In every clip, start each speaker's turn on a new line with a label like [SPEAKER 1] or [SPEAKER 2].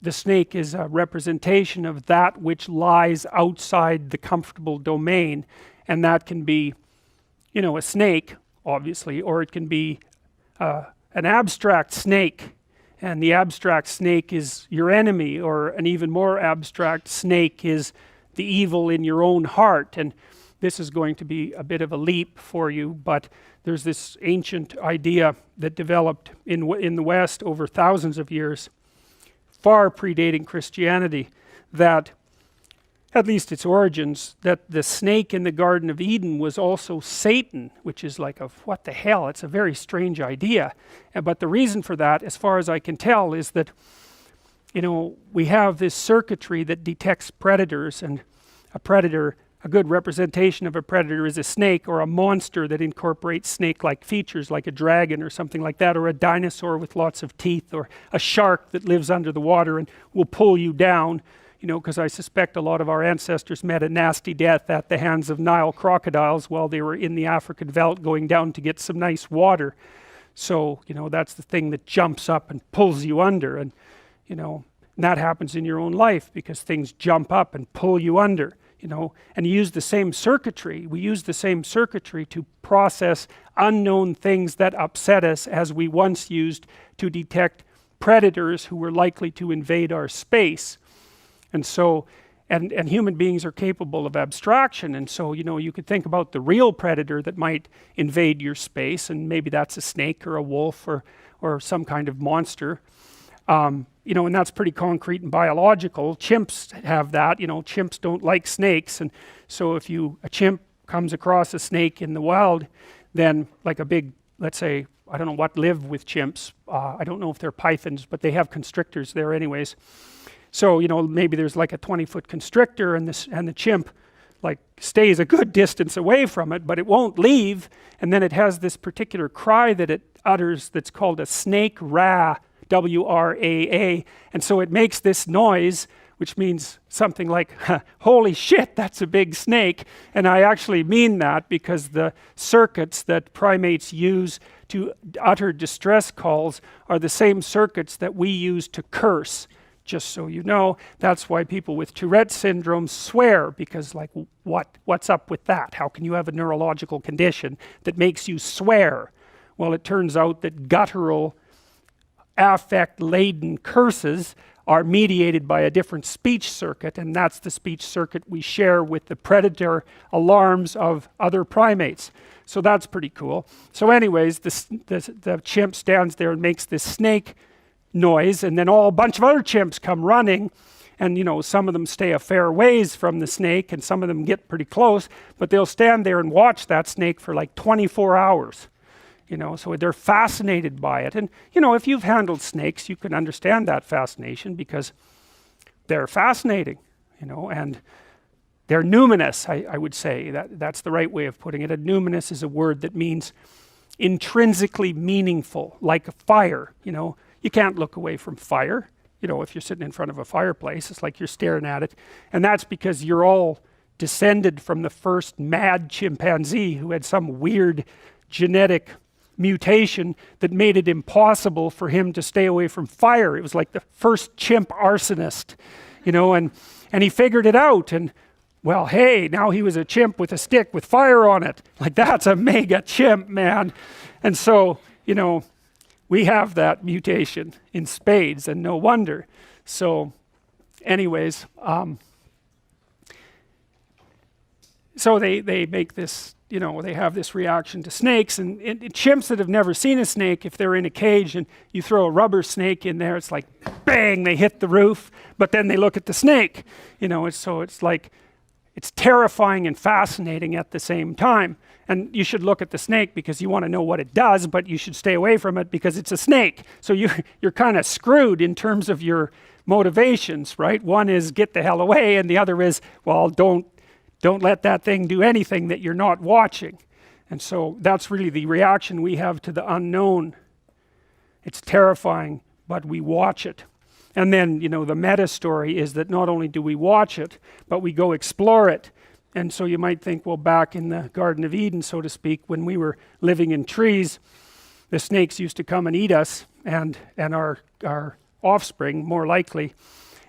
[SPEAKER 1] the snake is a representation of that which lies outside the comfortable domain, and that can be, you know, a snake, obviously, or it can be an abstract snake, and the abstract snake is your enemy, or an even more abstract snake is the evil in your own heart. And this is going to be a bit of a leap for you, but there's this ancient idea that developed in the West over thousands of years, far predating Christianity, that, at least its origins, that the snake in the Garden of Eden was also Satan, which is like a, what the hell, it's a very strange idea. But the reason for that, as far as I can tell, is that, you know, we have this circuitry that detects predators, and a predator, a good representation of a predator is a snake or a monster that incorporates snake-like features, like a dragon or something like that, or a dinosaur with lots of teeth, or a shark that lives under the water and will pull you down. You know, because I suspect a lot of our ancestors met a nasty death at the hands of Nile crocodiles while they were in the African veldt going down to get some nice water. So, you know, that's the thing that jumps up and pulls you under, and, you know, and that happens in your own life because things jump up and pull you under, you know, and you use the same circuitry. We use the same circuitry to process unknown things that upset us, as we once used to detect predators who were likely to invade our space. And so, and human beings are capable of abstraction, and so, you know, you could think about the real predator that might invade your space, and maybe that's a snake or a wolf or some kind of monster. You know, and that's pretty concrete and biological. Chimps have that, you know, chimps don't like snakes, and so if a chimp comes across a snake in the wild, then like a big, let's say, I don't know what live with chimps, I don't know if they're pythons, but they have constrictors there anyways. So, you know, maybe there's like a 20-foot constrictor, and the chimp like stays a good distance away from it, but it won't leave, and then it has this particular cry that it utters that's called a snake raa, W-R-A-A, and so it makes this noise, which means something like, holy shit, that's a big snake. And I actually mean that because the circuits that primates use to utter distress calls are the same circuits that we use to curse. Just so you know, that's why people with Tourette syndrome swear, because like, what's up with that? How can you have a neurological condition that makes you swear? Well, it turns out that guttural, affect-laden curses are mediated by a different speech circuit, and that's the speech circuit we share with the predator alarms of other primates. So that's pretty cool. So anyways, the chimp stands there and makes this snake noise, and then a bunch of other chimps come running, and, you know, some of them stay a fair ways from the snake, and some of them get pretty close, but they'll stand there and watch that snake for like 24 hours. You know, so they're fascinated by it. And, you know, if you've handled snakes, you can understand that fascination because they're fascinating, you know, and they're numinous, I would say. That's the right way of putting it. A numinous is a word that means intrinsically meaningful, like a fire, you know. You can't look away from fire. You know, if you're sitting in front of a fireplace, it's like you're staring at it. And that's because you're all descended from the first mad chimpanzee who had some weird genetic mutation that made it impossible for him to stay away from fire. It was like the first chimp arsonist, you know, and he figured it out, and well, hey, now he was a chimp with a stick with fire on it. Like, that's a mega chimp, man. And so, you know, we have that mutation in spades, and no wonder. So anyways, so they make this, you know, they have this reaction to snakes, and chimps that have never seen a snake, if they're in a cage and you throw a rubber snake in there, it's like bang, they hit the roof, but then they look at the snake, you know. It's like, it's terrifying and fascinating at the same time. And you should look at the snake because you want to know what it does, but you should stay away from it because it's a snake. So you're kind of screwed in terms of your motivations, right? One is get the hell away, and the other is, well, don't let that thing do anything that you're not watching. And so that's really the reaction we have to the unknown. It's terrifying, but we watch it. And then, you know, the meta story is that not only do we watch it, but we go explore it. And so you might think, well, back in the Garden of Eden, so to speak, when we were living in trees, the snakes used to come and eat us, and our offspring, more likely.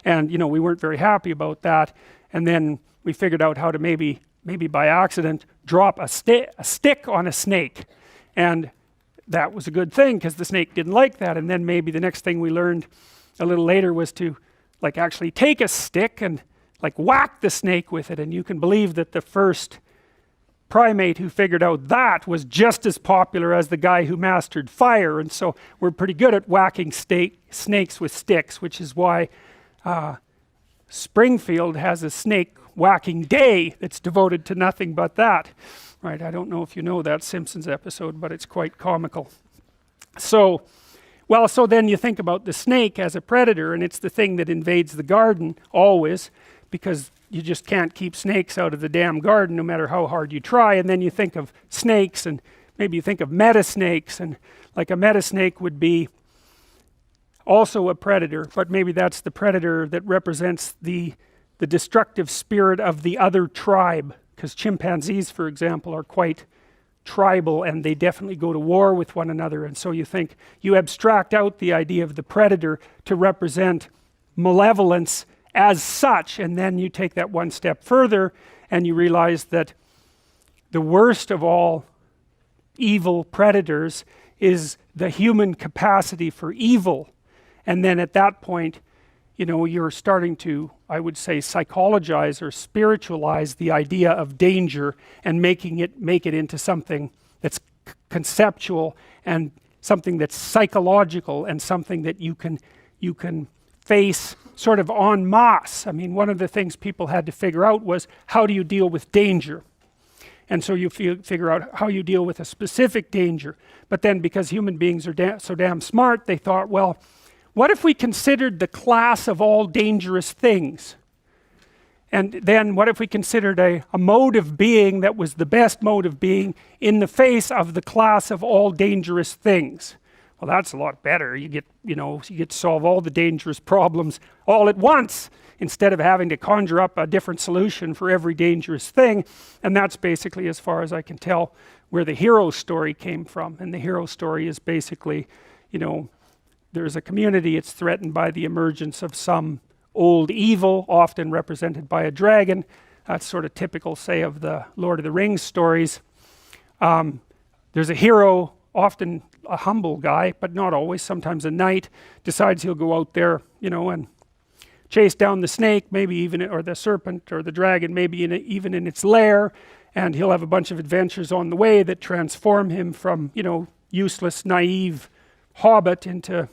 [SPEAKER 1] And we weren't very happy about that. And then we figured out how to maybe by accident drop a stick on a snake. And that was a good thing because the snake didn't like that. And then maybe the next thing we learned a little later was to actually take a stick and whack the snake with it. And you can believe that the first primate who figured out that was just as popular as the guy who mastered fire. And so we're pretty good at whacking snakes with sticks, which is why Springfield has a snake whacking day that's devoted to nothing but that. Right? I don't know if you know that Simpsons episode, but it's quite comical. So then you think about the snake as a predator, and it's the thing that invades the garden always, because you just can't keep snakes out of the damn garden no matter how hard you try. And then you think of snakes, and maybe you think of metasnakes, and a metasnake would be also a predator, but maybe that's the predator that represents the destructive spirit of the other tribe, because chimpanzees, for example, are quite tribal and they definitely go to war with one another. And so you abstract out the idea of the predator to represent malevolence as such, and then you take that one step further and you realize that the worst of all evil predators is the human capacity for evil. And then at that point, you're starting to, I would say, psychologize or spiritualize the idea of danger and make it into something that's conceptual and something that's psychological and something that you can face sort of en masse. I mean, one of the things people had to figure out was, how do you deal with danger? And so you figure out how you deal with a specific danger. But then because human beings are so damn smart, they thought, well, what if we considered the class of all dangerous things? And then what if we considered a mode of being that was the best mode of being in the face of the class of all dangerous things? Well, that's a lot better. You get to solve all the dangerous problems all at once instead of having to conjure up a different solution for every dangerous thing. And that's basically, as far as I can tell, where the hero story came from. And the hero story is basically, there's a community, it's threatened by the emergence of some old evil, often represented by a dragon. That's sort of typical, say, of the Lord of the Rings stories. There's a hero, often a humble guy, but not always, sometimes a knight, decides he'll go out there, and chase down the snake, maybe even, or the serpent or the dragon, maybe even in its lair, and he'll have a bunch of adventures on the way that transform him from, useless, naive hobbit into,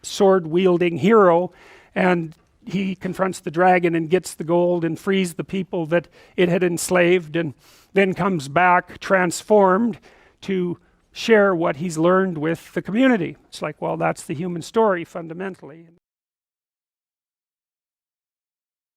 [SPEAKER 1] sword-wielding hero. And he confronts the dragon and gets the gold and frees the people that it had enslaved, and then comes back transformed to share what he's learned with the community. It's well, that's the human story fundamentally.